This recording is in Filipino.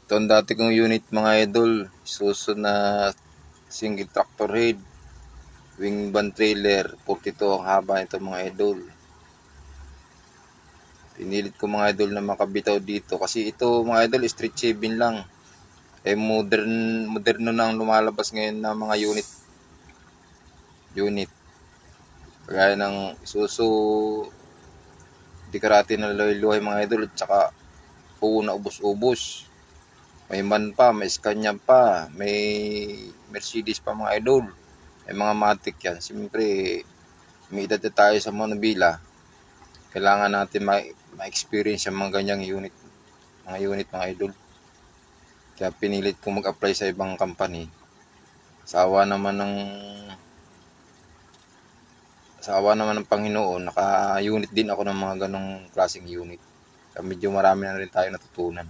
Ito ang dati kong unit mga idol. Isuzu na single tractor head. Wing van trailer. 42 ang haba nito mga idol. Pinilit ko mga idol na makabitaw dito. Kasi ito mga idol, street shaving lang. Moderno na ang lumalabas ngayon na mga unit. Kagaya ng Isuzu Dikarati na luhay mga idol. At saka na ubos-ubos. May man pa, may Scania pa, may Mercedes pa mga idol. May mga Matic yan. Siyempre, may edad na tayo sa Manubila. Kailangan natin ma-experience yung mga ganyang mga idol. Kaya pinilit ko mag-apply sa ibang company. Sa awa naman ng Panginoon, naka-unit din ako ng mga ganong klaseng unit. Kaya medyo marami na rin tayo natutunan.